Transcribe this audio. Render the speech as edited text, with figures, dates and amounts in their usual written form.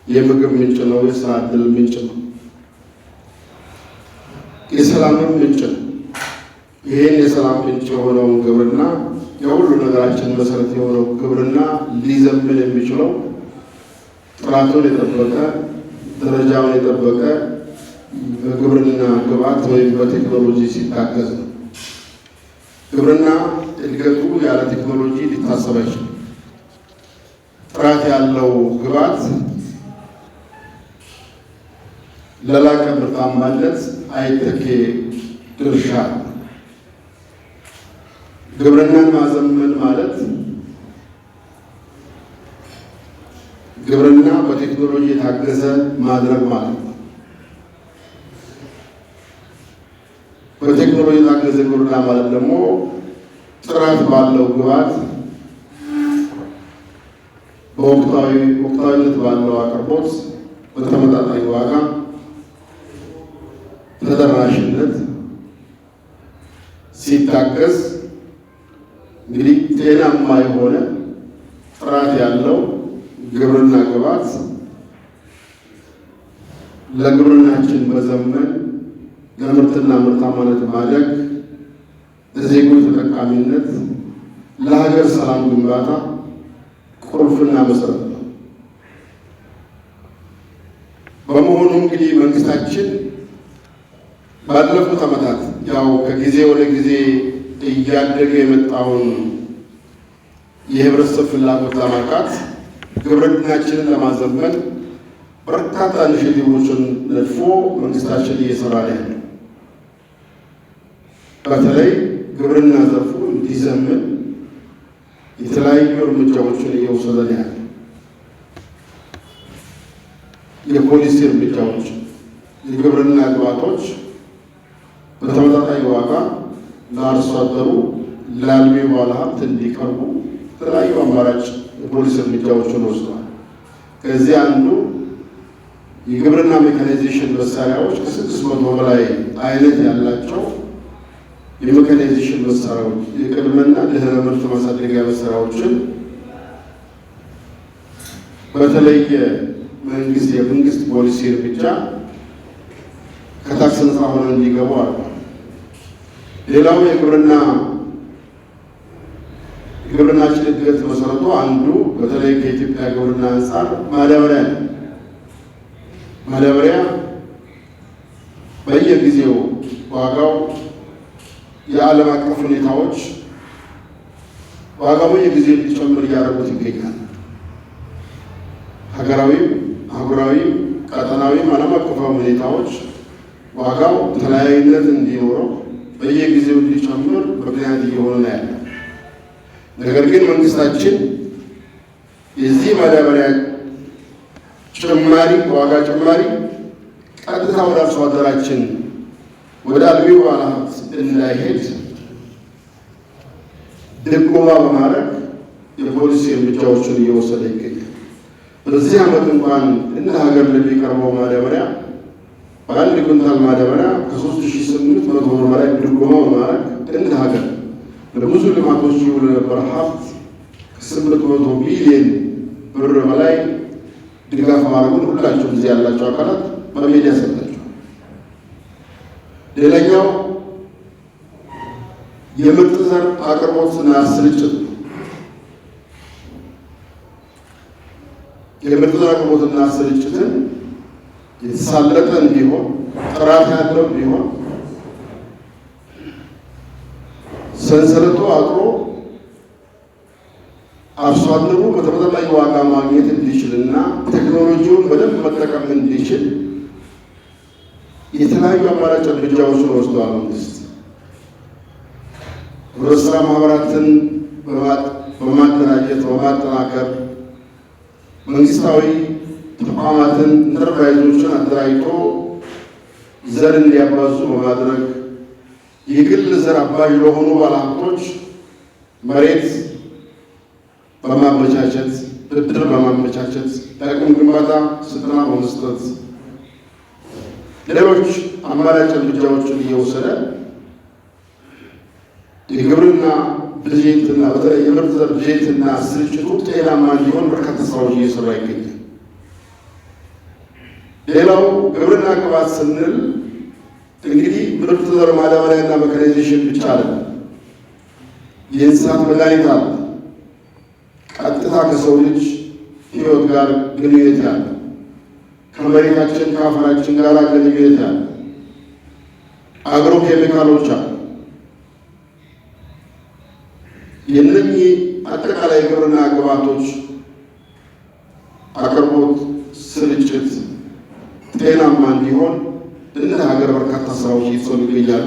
የምግብ ምንጭ ነው፣ የስራ ዕድል ምንጭ ነው፣ የሰላምም ምንጭ ነው። ይህን የሰላም ምንጭ የሆነውን ግብርና የሁሉ ነገራችን መሰረት የሆነው ግብርና ሊዘምን የሚችለው ጥራቱን የጠበቀ ደረጃውን የጠበቀ በግብርና ግብዓት ወይም በቴክኖሎጂ ሲታገዝ ነው። ግብርና እድገቱ ያለ ቴክኖሎጂ ሊታሰብ አይችልም። ጥራት ያለው ግብዓት ለላቀ ምርታማነት አይተኬ ድርሻ ነው። ግብርናን ማዘመን ማለት ግብርና በቴክኖሎጂ የታገዘ ማድረግ ማለት ነው። በቴክኖሎጂ የታገዘ ግብርና ማለት ደግሞ ጥራት ባለው ግብዓት በወቅታዊነት ባለው አቅርቦት በተመጣጣኝ ዋጋ ተደራሽነት ሲታገዝ እንግዲህ ጤናማ የሆነ ጥራት ያለው ግብርና ግብዓት ለግብርናችን መዘመን፣ ለምርትና ምርታማነት ማደግ፣ ለዜጎች ተጠቃሚነት፣ ለሀገር ሰላም ግንባታ ቁልፍና መሰረት ነው። በመሆኑ እንግዲህ መንግስታችን ባለፉት ዓመታት ያው ከጊዜ ወደ ጊዜ እያደገ የመጣውን የህብረተሰብ ፍላጎት ለማርካት ግብርናችንን ለማዘመን በርካታ ኢኒሼቲቮችን ነድፎ መንግስታችን እየሰራ ነው። በተለይ ግብርና ዘርፉ እንዲዘምን የተለያዩ እርምጃዎችን እየወሰደ ነው ያለው። የፖሊሲ እርምጃዎች፣ የግብርና ግብዓቶች በተመጣጣኝ ዋጋ ለአርሶ አደሩ ለአልሚው ባለሀብት እንዲቀርቡ የተለያዩ አማራጭ የፖሊሲ እርምጃዎችን ወስደዋል። ከዚህ አንዱ የግብርና ሜካናይዜሽን መሳሪያዎች ከ600 በላይ አይነት ያላቸው የሜካናይዜሽን መሳሪያዎች የቅድመና ድህረ ምርት ማሳደጊያ መሳሪያዎችን በተለየ የመንግስት ፖሊሲ እርምጃ ከታክስ ነፃ ሆነው እንዲገቡ አሉ። ሌላው የግብርናችን እድገት መሰረቱ አንዱ በተለይ ከኢትዮጵያ ግብርና አንጻር ማዳበሪያ ነው። ማዳበሪያ በየጊዜው ዋጋው የዓለም አቀፍ ሁኔታዎች ዋጋው በየጊዜው እንዲጨምር እያደረጉት ይገኛል። ሀገራዊም፣ አህጉራዊም፣ ቀጠናዊም ዓለም አቀፋዊ ሁኔታዎች ዋጋው ተለያይነት እንዲኖረው በየጊዜው እንዲጨምር ምክንያት እየሆነ ነው ያለው። ነገር ግን መንግስታችን የዚህ ማዳበሪያ ጭማሪ ዋጋ ጭማሪ ቀጥታ ወደ አርሶ አደራችን ወደ አልሚው ባለሀብት እንዳይሄድ ድጎማ በማድረግ የፖሊሲ እርምጃዎችን እየወሰደ ይገኛል። በዚህ ዓመት እንኳን እንደ ሀገር ለሚቀርበው ማዳበሪያ በአንድ ኩንታል ማዳበሪያ ከ3800 ብር በላይ ድጎማ በማድረግ እንደ ሀገር ለብዙ ልማቶች ይውል ነበር ሀብት ከ800 ቢሊዮን ብር በላይ ድጋፍ ማድረጉን ሁላችሁም እዚህ ያላቸው አካላት በሚዲያ ሰምታችኋል። ሌላኛው የምርጥ ዘር አቅርቦትና ስርጭት ነው። የምርጥ ዘር አቅርቦትና ስርጭትን የተሳለጠ እንዲሆን ጥራት ያለው እንዲሆን ሰንሰለቱ አጥሮ አርሶ አደሩ በተመጣጣኝ ዋጋ ማግኘት እንዲችልና ቴክኖሎጂውን በደንብ መጠቀም እንዲችል የተለያዩ አማራጭ እርምጃዎችን ወስዷል። መንግስት ህብረት ስራ ማህበራትን በማደራጀት በማጠናከር መንግስታዊ ተቋማትን ኢንተርፕራይዞችን አደራጅቶ ዘር እንዲያባዙ በማድረግ የግል ዘር አባዥ ለሆኑ ባለሀብቶች መሬት በማመቻቸት ብድር በማመቻቸት ለአቅም ግንባታ ስልጠና በመስጠት ሌሎች አማራጭ እርምጃዎችን እየወሰደ የግብርና ብዜትና በተለይ የምርጥ ዘር ብዜትና ስርጭቱ ጤናማ እንዲሆን በርካታ ስራዎች እየሰራ ይገኛል። ሌላው ግብርና ግብዓት ስንል እንግዲህ ምርጥ ዘር ማዳበሪያና ሜካናይዜሽን ብቻ አይደለም። የእንስሳት መድኃኒት አለ። ቀጥታ ከሰው ልጅ ሕይወት ጋር ግንኙነት ያለ ከመሬታችን ከአፈራችን ጋር ግንኙነት ያለ አግሮ ኬሚካሎች አሉ። የእነኚህ አጠቃላይ ግብርና ግብዓቶች አቅርቦት ስርጭት ጤናማ እንዲሆን እንደ ሀገር በርካታ ስራዎች እየተሰሩ ይገኛሉ።